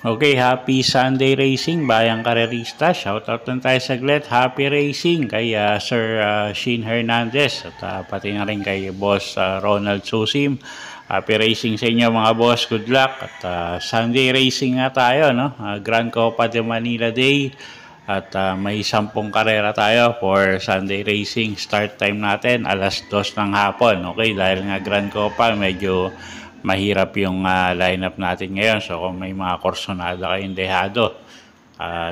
Okay, happy Sunday racing, bayang karerista. Shoutout lang tayo saglit. Happy racing kay Sir Sheen Hernandez at pati na rin kay Boss Ronald Susim. Happy racing sa inyo mga boss. Good luck. At Sunday racing nga tayo, no? Grand Copa de Manila Day. At may 10 karera tayo for Sunday racing. Start time natin alas 2 ng hapon. Okay, dahil nga Grand Copa medyo mahirap yung lineup natin ngayon. So kung may mga korsonada kayong dehado,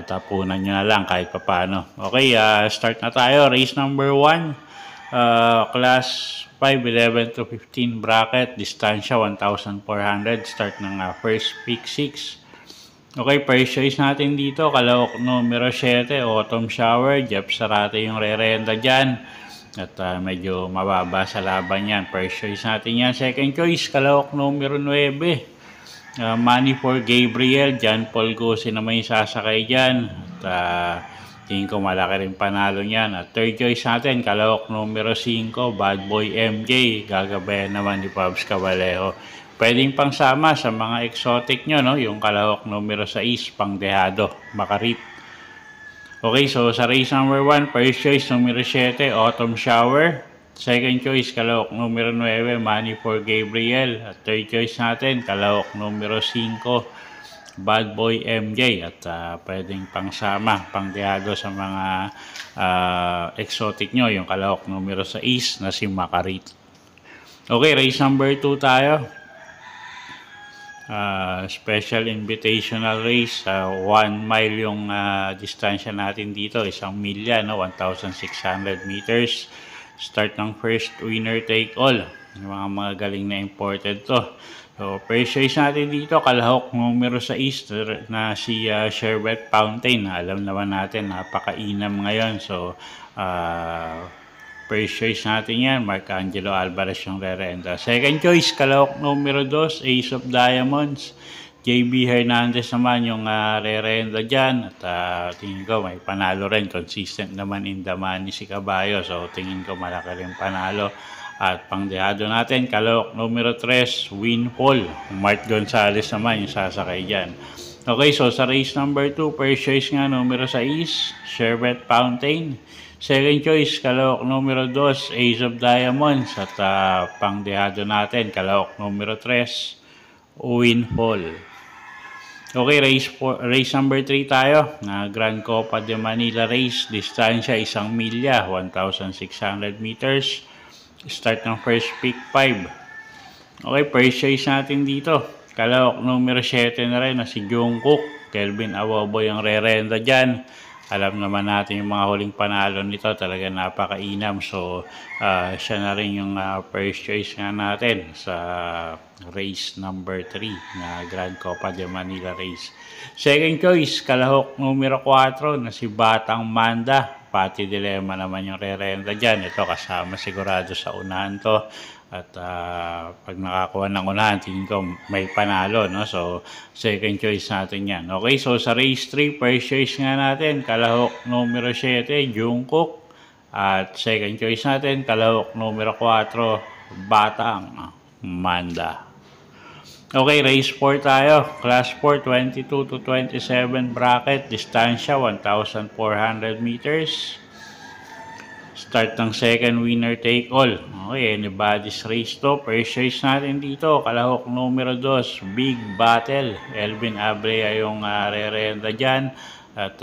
tapunan nyo na lang kahit papano. Okay, start na tayo. Race number 1, class 5, 11 to 15 bracket, distansya 1,400. Start ng first pick 6. Okay, first choice natin dito, kalahok numero 7, Autumn Shower. Jeff Sarate yung re-renta dyan. At medyo mababa sa laban yan. First choice natin yan. Second choice, kalahok numero 9. Money for Gabriel. John Paul Gose naman yung sasakay dyan. At tingin ko malaki rin panalo niyan. At third choice natin, kalahok numero 5. Bad Boy MJ. Gagabayan naman ni Pabs Cabalejo. Pwedeng pangsama sa mga exotic nyo, no? Yung kalahok numero 6, pang dehado. Makarit. Okay, so sa race number 1, first choice numero 7, Autumn Shower. Second choice, kalahok numero 9, Money for Gabriel. At third choice natin, kalahok numero 5, Bad Boy MJ. At pwedeng pangsama, pangdehado sa mga exotic nyo, yung kalahok numero 6 na si Makarit. Okay, race number 2 tayo. Special invitational race, 1 mile yung distansya natin dito, 1 milya, no? 1,600 meters. Start ng first winner take all, yung mga galing na imported to. So first choice natin dito, kalahok numero 6 na si Sherbet Fountain. Alam naman natin, napakainam ngayon. So first choice natin yan, Mark Angelo Alvarez yung re-renta. Second choice, kalahok numero 2, Ace of Diamonds. JB Hernandez naman yung re-renta dyan. At tingin ko may panalo rin. Consistent naman in the money si Caballo. So tingin ko malaki rin panalo. At pangdehado natin, kalahok numero 3, Winfall. Mark Gonzalez naman yung sasakay dyan. Okay, so sa race number 2, first choice nga numero 6, Sherbet Fountain. Second choice, kalahok numero 2, Ace of Diamonds. At pangdehado natin, kalahok numero 3, Winfall. Okay, race number 3 tayo. Grand Copa de Manila Race. Distansya 1 milya, 1,600 meters. Start ng first pick 5. Okay, first choice natin dito, kalahok numero 7 na rin na si Jungkook. Kelvin Awoboy ang re-renta dyan. Alam naman natin yung mga huling panalo nito, talaga napakainam. So siya na rin yung first choice nga natin sa race number 3 na Grand Copa de Manila Race. Second choice, kalahok numero 4 na si Batang Manda. Pati Dilema naman yung re-renta dyan. Ito kasama sigurado sa unahan to. At pag nakakuha ng unahan, tingin ko may panalo, no? So, second choice natin yan. Okay, so sa race 3, first choice nga natin, kalahok numero 7, Jungkook. At second choice natin, kalahok numero 4, Batang Manda. Okay, race 4 tayo. Class 4, 22 to 27 bracket, distansya 1,400 meters. Start ng second winner take all. Okay, anybody's race to. First choice natin dito, kalahok numero 2, Big Battle. Elvin Abrea yung re-renta dyan. At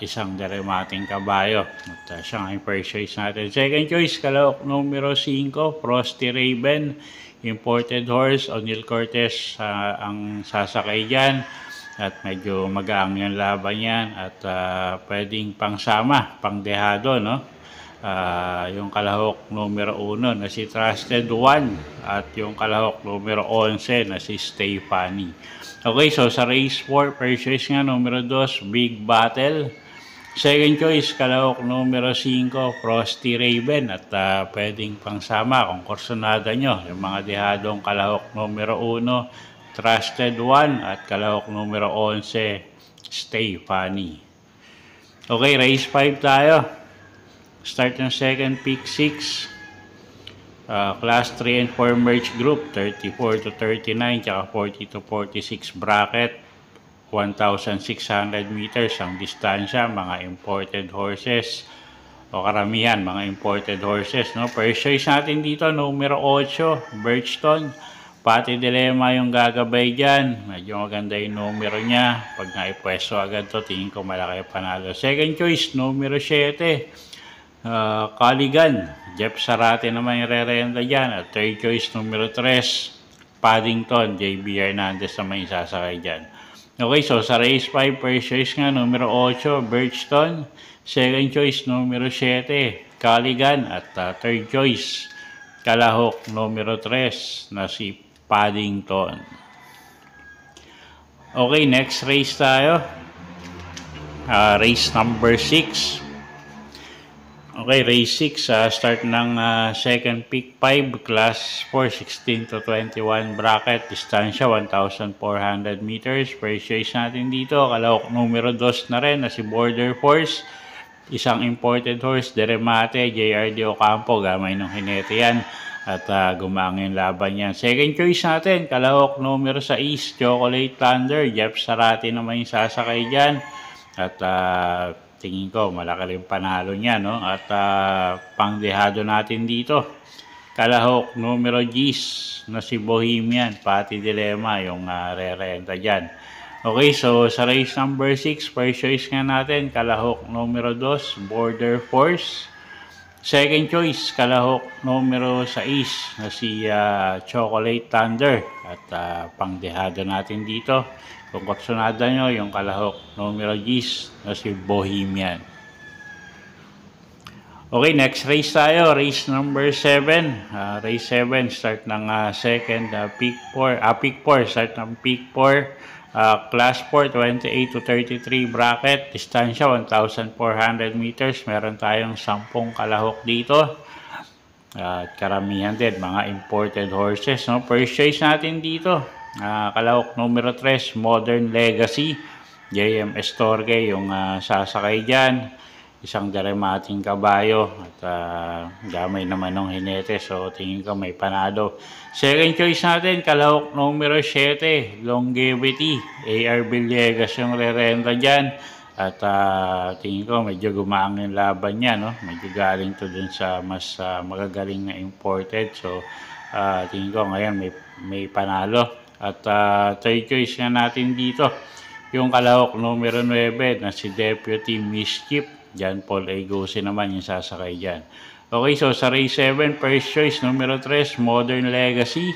isang deremating kabayo. At siya ang first choice natin. Second choice, kalahok numero 5, Frosty Raven. Imported horse, O'Neal Cortez ang sasakay dyan. At medyo magaang yung laban yan. At pwedeng pangsama, pangdehado, no? Yung kalahok numero 1 na si Trusted One at yung kalahok numero 11 na si Stephanie. Okay, so sa race 4, first choice nga numero 2, Big Battle. Second choice, kalahok numero 5, Frosty Raven. At pwedeng pangsama kung kursonada nyo. Yung mga dehadong kalahok numero 1, Trusted One. At kalahok numero 11, Stay Funny. Okay, race 5 tayo. Start ng second pick 6. Class 3 and 4 merge group, 34 to 39, tsaka 40 to 46 bracket. 1,600 meters ang distansya, mga imported horses o karamihan mga imported horses, no? First choice natin dito numero 8, Birchton. Pati Dilemma yung gagabay dyan, medyo maganda yung numero niya. Pag naipwesto agad to, tingin ko malaki panalo. Second choice numero 7, Caligan. Jeff Sarate naman yung re-renta dyan. At third choice numero 3, Paddington. JB Hernandez naman yung sasakay dyan. Okay, so sa race 5, first choice nga, numero 8, Birchton. Second choice, numero 7, Caligan. At third choice, kalahok, numero 3, na si Paddington. Okay, next race tayo. Race number 6. Okay, race 6, start ng second pick 5, class 4, 16 to 21 bracket, distansya 1,400 meters. First choice natin dito, kalahok numero 2 na rin na si Border Force. Isang imported horse, Deremate, JRD Ocampo, gamay ng hinete yan. At gumangin laban yan. Second choice natin, kalahok numero 6, Chocolate Thunder. Jeff Sarate naman yung sasakay dyan. At tingin ko malaki rin panalo niya, no? At pangdehado natin dito, kalahok numero 10 na si Bohemian. Pati Dilemma yung re-renta dyan. Okay, so sa race number 6, first choice nga natin, kalahok numero 2, Border Force. Second choice, kalahok numero 6 na si Chocolate Thunder. At pangdehado natin dito, kung kursonada nyo, yung kalahok numero 10 na si Bohemian. Okay, next race tayo. Race number 7. Race 7, start ng second pick 4. Pick 4, start ng pick 4. Class 4, 28 to 33 bracket. Distansya, 1,400 meters. Meron tayong 10 kalahok dito. At karamihan din, mga imported horses, no? First choice natin dito, kalahok numero 3, Modern Legacy. JM Estorge yung sasakay dyan. Isang daremating kabayo. At gamay naman ng hinete. So tingin ko may panalo. Second choice natin, kalahok numero 7, Longevity. AR Villegas yung re-renta dyan. At tingin ko medyo gumaang yung laban niya, no? Medyo galing to dun sa mas magagaling na imported. So tingin ko ngayon may panalo. At third choice nga natin dito, yung kalahok numero 9 na si Deputy Mischief. John Paul Agosi naman yung sasakay dyan. Okay, so sa race 7, first choice numero 3, Modern Legacy.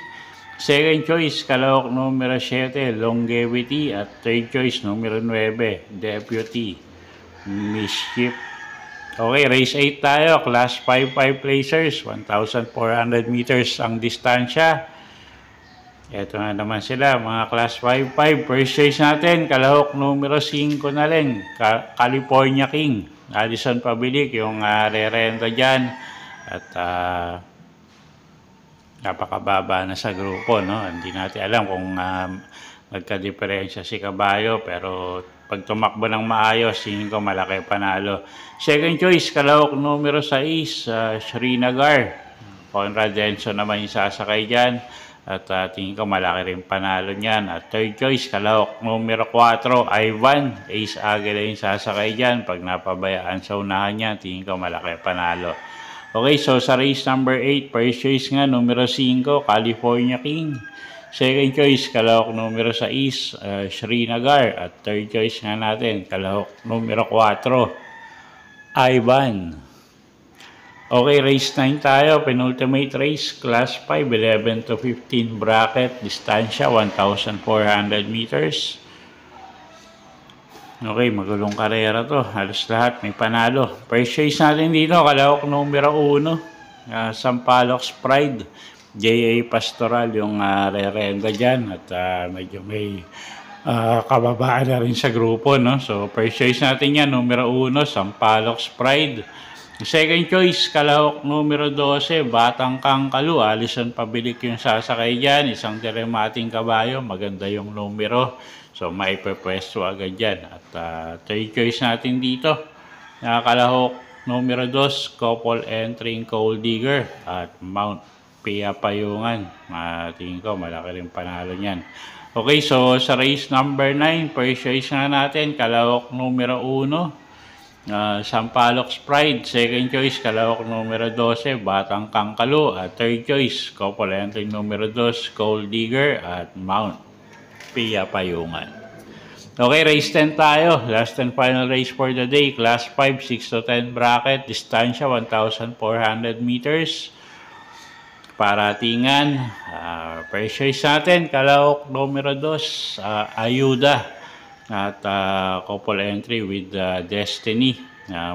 Second choice, kalahok numero 7, Longevity. At third choice numero 9, Deputy Mischief. Okay, race 8 tayo. Class 5 placers, 1,400 meters ang distansya. Ito na naman sila, mga class 5-5. First choice natin, kalahok numero 5 na rin, California King. Addison Pabilik yung re-renta dyan. At napakababa na sa grupo, no? Hindi natin alam kung nagka-diferensya si Kabayo, pero pag tumakbo ng maayos, tingin ko malaki panalo. Second choice, kalahok numero 6, Srinagar. Conrad Denson naman yung sasakay dyan. At tingin ko malaki rin panalo niyan. At third choice, kalahok numero 4, Ivan. Ace Aguila yung sasakay dyan. Pag napabayaan sa unahan niya, tingin ko malaki panalo. Okay, so sa race number 8, first choice nga, numero 5, California King. Second choice, kalahok numero 6, Srinagar. At third choice nga natin, kalahok numero 4, Ivan. Okay, race 9 tayo. Penultimate race, class 5, 11 to 15 bracket. Distansya, 1,400 meters. Okay, magulong karera to. Halos lahat may panalo. First choice natin dito, kalahok numero 1, Sampaloc Pride. J.A. Pastoral yung re-renta dyan. At medyo may kababaan na rin sa grupo, no? So, first choice natin yan, numero 1, Sampaloc Pride. Second choice, kalahok numero 12, Batang Kangkalu. Alison Pabilik yung sasakay dyan. Isang diremating kabayo. Maganda yung numero. So, maipepwesto agad dyan. At third choice natin dito, kalahok numero 2, Couple Entering Coal Digger. At Mount Pia Payungan. Tingin ko, malaki rin panalo niyan. Okay, so sa race number 9, first choice na natin, kalahok numero 1, Sampaloc Pride. Second choice, kalahok numero 12, Batang Kangkalu. At third choice, Couple Entering numero 2, Coal Digger at Mount Pia Payungan. Okay, race 10 tayo. Last and final race for the day. Class 5, 6 to 10 bracket. Distansya, 1,400 meters. Paratingan. First choice natin, kalahok numero 2, Ayuda. At couple entry with Destiny,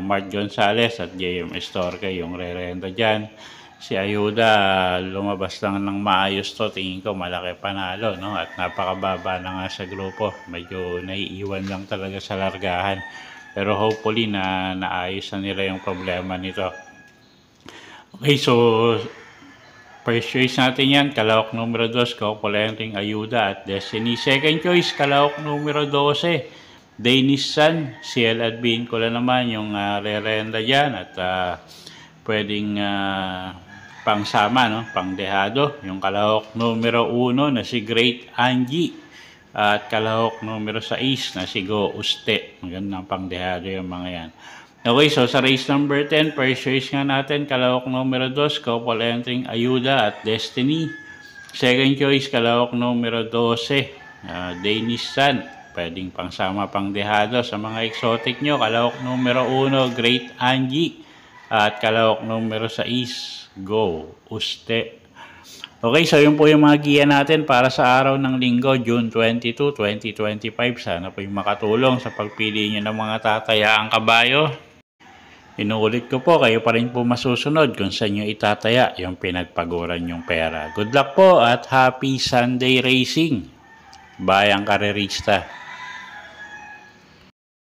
Mark Gonzalez at JM Estorque yung re-renta dyan. Si Ayuda, lumabas lang ng maayos to. Tingin ko malaki panalo, no? At napakababa na nga sa grupo. Medyo naiiwan lang talaga sa largahan. Pero hopefully naayos na nila yung problema nito. Okay, so first choice natin yan, kalahok numero 2, Couple Entering Ayuda at Destiny. Second choice, kalahok numero 12, Danish Sun. CL Admin ko lang naman yung re-renta dyan at pwedeng pangsama, no? Pangdehado. Yung kalahok numero 1 na si Great Angie at kalahok numero 6 na si Go Uste. Magandang pangdehado yung mga yan. Okay, so sa race number 10, first choice nga natin, kalahok numero 2, Couple Entering Ayuda at Destiny. Second choice, kalahok numero 12, Danish Sun. Pwedeng pangsama pangdehado sa mga exotic nyo. Kalahok numero 1, Great Angie. At kalahok numero 6, Go Uste. Okay, so yun po yung mga giya natin para sa araw ng linggo, June 22, 2025. Sana po yung makatulong sa pagpili nyo ng mga tatayaang kabayo. Inuulit ko po, kayo pa rin po masusunod kung saan nyo itataya yung pinagpaguran yung pera. Good luck po at happy Sunday racing, bayang karerista.